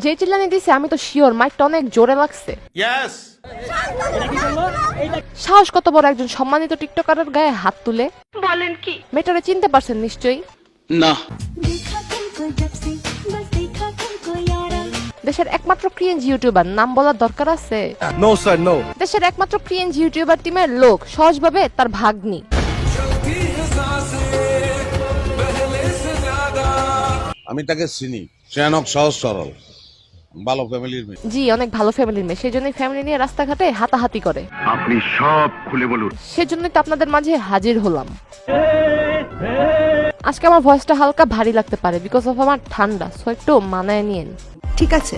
যে চিল্লানি দিছে আমি তো শিওর মাইকটা অনেক জোরে লাগছে। সাহস কত বড় একজন সম্মানিত টিকটকারের গায়ে হাত তুলে? বলেন কি মেয়েটারে চিনতে পারছেন নিশ্চয়ই? না। দেশের একমাত্র ক্রিয়েঞ্জ ইউটিউবার, নাম বলার দরকার আছে? No sir no. দেশের একমাত্র ক্রিয়েঞ্জ ইউটিউবার টিমের লোক, সহজভাবে তার ভাগ্নি। আমি তাকে চিনি, সে অনেক সহজ সরল ভালো ফ্যামিলির মেয়ে। জি, অনেক ভালো ফ্যামিলির মেয়ে, সেই জন্যই ফ্যামিলি নিয়ে রাস্তাঘাটে হাতাহাতি করে। আপনি সব খুলে বলুন। সেজন্যই তো আপনাদের মাঝে হাজির হলাম। আজকে আমার ভয়েসটা হালকা ভারী লাগতে পারে, বিকজ অফ আমার ঠান্ডা, সো একটু মানায় নিয়েন। ঠিক আছে,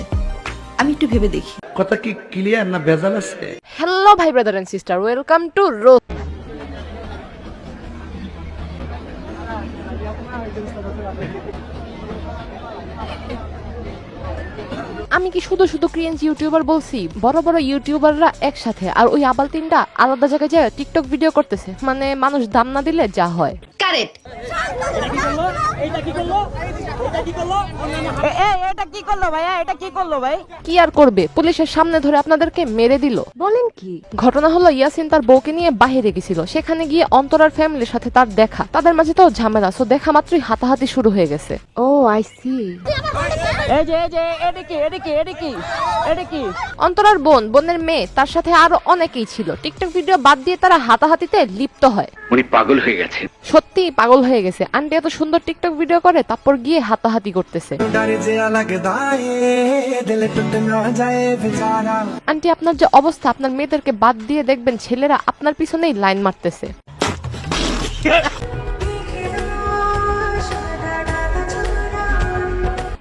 আমি একটু ভেবে দেখি। কথা কি ক্লিয়ার না ভেজাল আছে? হ্যালো ভাই brother and sister, welcome to Rose. আমি কি শুধু শুধু ক্রিয়েঞ্জ ইউটিউবার বলছি? বড় বড় ইউটিউবাররা একসাথে আর ওই আবাল তিনটা আলাদা জায়গায় যায় টিকটক ভিডিও করতেছে, মানে মানুষ দাম না দিলে যা হয়। কারেক্ট। কি আর করবে, পুলিশের সামনে ধরে আপনাদেরকে মেরে দিল। বলেন কি? ঘটনা হলো ইয়াসিন তার বউকে নিয়ে বাহিরে গেছিল, সেখানে গিয়ে অন্তরার ফ্যামিলির সাথে তার দেখা, তাদের মাঝে তো ঝামেলা, সো দেখা মাত্রই হাতাহাতি শুরু হয়ে গেছে। ও আই সি। অন্তরার বোনের মেয়ে, তার সাথে আরো অনেকেই ছিল। টিকটক ভিডিও বাদ দিয়ে তারা হাতাহাতিতে লিপ্ত হয়। উনি পাগল হয়ে গেছে। সত্যি পাগল হয়ে গেছে। আন্টি এত সুন্দর টিকটক ভিডিও করে, তারপর গিয়ে হাতাহাতি করতেছে। আন্টি আপনার যে অবস্থা, আপনার মেয়েদেরকে বাদ দিয়ে দেখবেন ছেলেরা আপনার পিছনেই লাইন মারতেছে।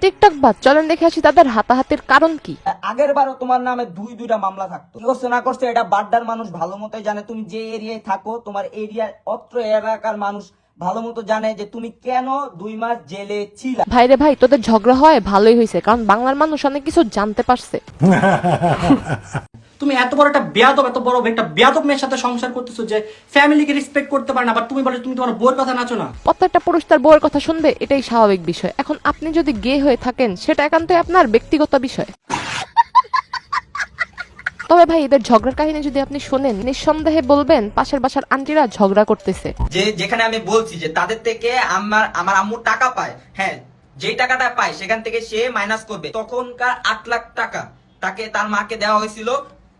টিকটক বাদ, চলেন দেখে আসি তাদের হাতাহাতির কারণ কি। আগের বারও তোমার নামে দুইটা মামলা থাকতো, কি করছে না করছে এটা বাড্ডার মানুষ ভালো মতোই জানে। তুমি যে এরিয়ায় থাকো, তোমার এরিয়ার অত্র এলাকার মানুষ ভালো মতো জানে যে তুমি কেন 2 মাস জেলে ছিলা। ভাইরে ভাই, তোদের ঝগড়া হয় ভালোই হয়েছে, কারণ বাংলার মানুষ অনেক কিছু জানতে পারছে। তুমি এত বড় একটা বেয়াদব মেয়ের সাথে সংসার করতেছো যে ফ্যামিলিকে রেসপেক্ট করতে পারে না, আবার তুমি বলে তুমি তোমার বউয়ের কথা নাচো না। প্রত্যেকটা পুরুষ তার বউয়ের কথা শুনবে, এটাই স্বাভাবিক বিষয়। এখন আপনি যদি গে হয়ে থাকেন, সেটা একান্তই আপনার ব্যক্তিগত বিষয়। তবে ভাই, এদের ঝগড়ার কাহিনী যদি আপনি শোনেন, নিঃসন্দেহে বলবেন পাশের বাসার আন্টিরা ঝগড়া করতেছে। যেখানে আমি বলছি যে তাদের থেকে আমার আম্মু টাকা পায়, হ্যাঁ, যে টাকাটা পায় সেখান থেকে সে মাইনাস করবে। তখনকার 8 লাখ টাকা তাকে তার মাকে দেওয়া হয়েছিল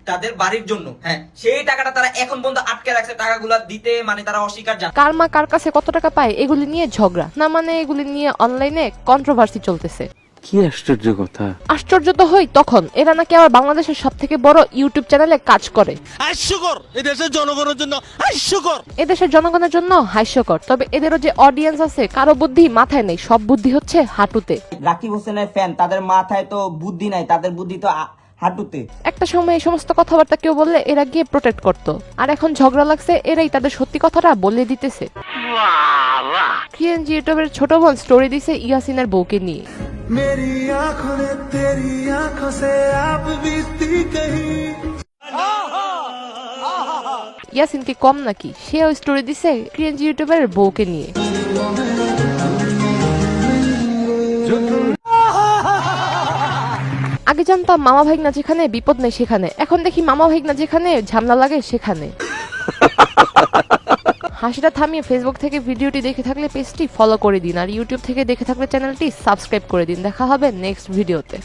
তাদের বাড়ির জন্য, হ্যাঁ, সেই টাকাটা তারা এখন পর্যন্ত আটকে রাখছে, টাকাগুলো দিতে মানে তারা অস্বীকার। কার মা কার কাছে কত টাকা পায় এগুলি নিয়ে ঝগড়া না, মানে এগুলি নিয়ে অনলাইনে কন্ট্রোভার্সি চলতেছে। কি আশ্চর্য কথা! আশ্চর্য তো হই তখন, এরা নাকি আবার বাংলাদেশের সবথেকে বড় ইউটিউব চ্যানেলে কাজ করে। হাস্যকর, এদেশের জনগণের জন্য হাস্যকর। এদেশের জনগণের জন্য হাস্যকর, তবে এদেরও যে অডিয়েন্স আছে, কারো বুদ্ধি মাথায় নেই, সব বুদ্ধি হচ্ছে হাঁটুতে। রাকিব হোসেনের ফ্যান, তাদের মাথায় তো বুদ্ধি নাই, তাদের বুদ্ধি তো হাঁটুতে। একটা সময় এই সমস্ত কথাবার্তা কেউ বললে এরা গিয়ে প্রোটেক্ট করতো, আর এখন ঝগড়া লাগছে, এরাই তাদের সত্যি কথাটা বলে দিতেছে। ক্রিয়েঞ্জ ইউটিউবের ছোট বোন স্টোরি দিছে ইয়াসিনের বউকে নিয়ে। ইয়াসিন কি কম নাকি? সেও স্টোরি দিছে ক্রিয়েঞ্জ ইউটিউবের বউকে নিয়ে। আগে জানতাম মামা ভাইগনা যেখানে বিপদ নেই সেখানে, এখন দেখি মামা ভাইগনা যেখানে ঝামেলা লাগে সেখানে। হাসিটা থামিয়ে ফেসবুক থেকে ভিডিওটি দেখে থাকলে পেজটি ফলো করে দিন, আর ইউটিউব থেকে দেখে থাকলে চ্যানেলটি সাবস্ক্রাইব করে দিন। দেখা হবে নেক্সট ভিডিওতে।